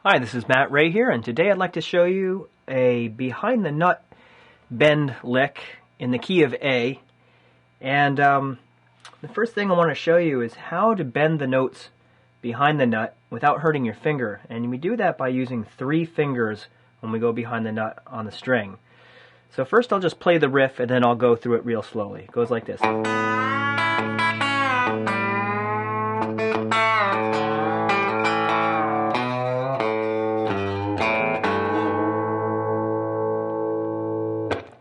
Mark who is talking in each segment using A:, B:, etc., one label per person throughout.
A: Hi, this is Matt Ray here, and today I'd like to show you a behind the nut bend lick in the key of A. And the first thing I want to show you is how to bend the notes behind the nut without hurting your finger. And we do that by using 3 fingers when we go behind the nut on the string. So first I'll just play the riff and then I'll go through it real slowly. It goes like this.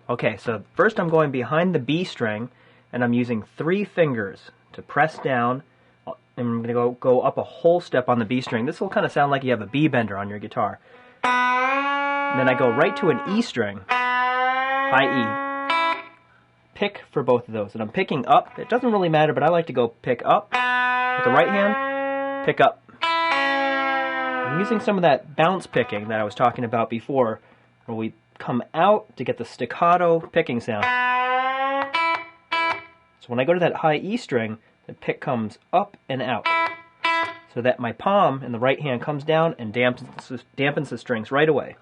A: Okay, so first I'm going behind the B string, and I'm using 3 fingers to press down, and I'm going to go up a whole step on the B string. This will kind of sound like you have a B bender on your guitar. And then I go right to an E string, high E. Pick for both of those, and I'm picking up. It doesn't really matter, but I like to go pick up with the right hand, pick up. I'm using some of that bounce picking that I was talking about before, where we come out to get the staccato picking sound. So when I go to that high E string, the pick comes up and out, so that my palm in the right hand comes down and dampens the strings right away.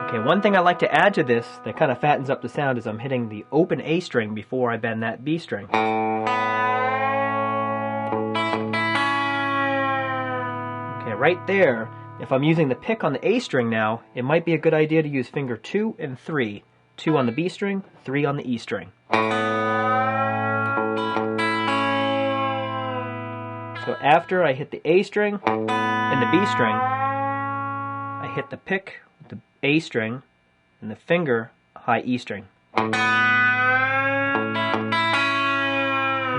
A: Okay, one thing I like to add to this that kind of fattens up the sound is I'm hitting the open A string before I bend that B string. Okay, right there, if I'm using the pick on the A string now, it might be a good idea to use finger 2 and 3. 2 on the B string, 3 on the E string. So after I hit the A string and the B string, I hit the pick, the A string, and the finger, high E string. And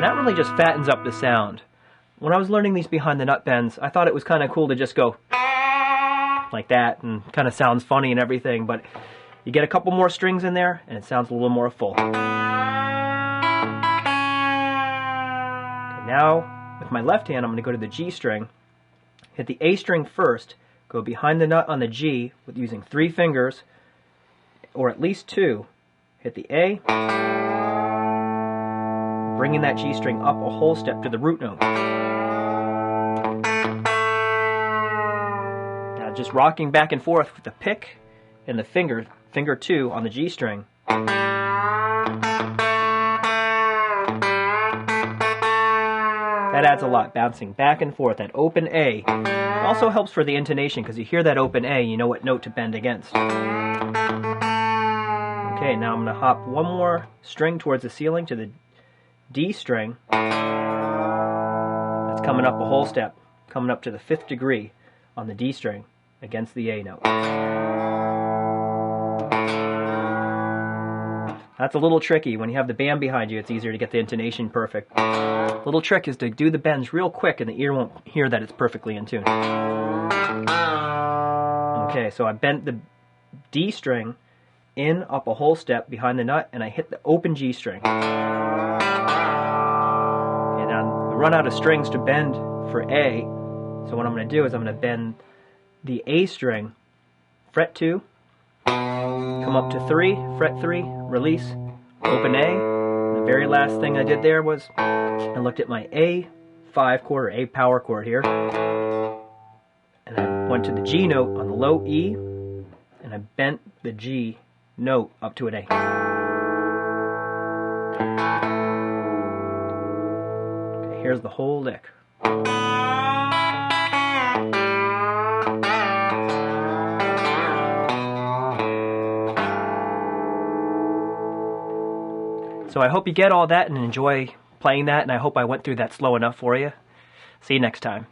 A: that really just fattens up the sound. When I was learning these behind the nut bends, I thought it was kind of cool to just go like that, and kind of sounds funny and everything, but you get a couple more strings in there and it sounds a little more full. Okay, now with my left hand I'm going to go to the G string, hit the A string first, go behind the nut on the G with using 3 fingers, or at least 2, hit the A, bringing that G string up a whole step to the root note. Just rocking back and forth with the pick and the finger 2 on the G string. That adds a lot, bouncing back and forth, that open A. It also helps for the intonation, because you hear that open A, you know what note to bend against. Okay, now I'm going to hop one more string towards the ceiling to the D string. That's coming up a whole step, coming up to the 5th degree on the D string against the A note. That's a little tricky. When you have the band behind you, it's easier to get the intonation perfect. The little trick is to do the bends real quick and the ear won't hear that it's perfectly in tune. Okay, so I bent the D string in up a whole step behind the nut, and I hit the open G string. Okay, now I run out of strings to bend for A, so what I'm going to do is I'm going to bend the A string, fret 2, come up to 3, fret 3, release, open A. The very last thing I did there was I looked at my A5 chord, or A power chord here, and I went to the G note on the low E, and I bent the G note up to an A. Okay, here's the whole lick. So I hope you get all that and enjoy playing that, and I hope I went through that slow enough for you. See you next time.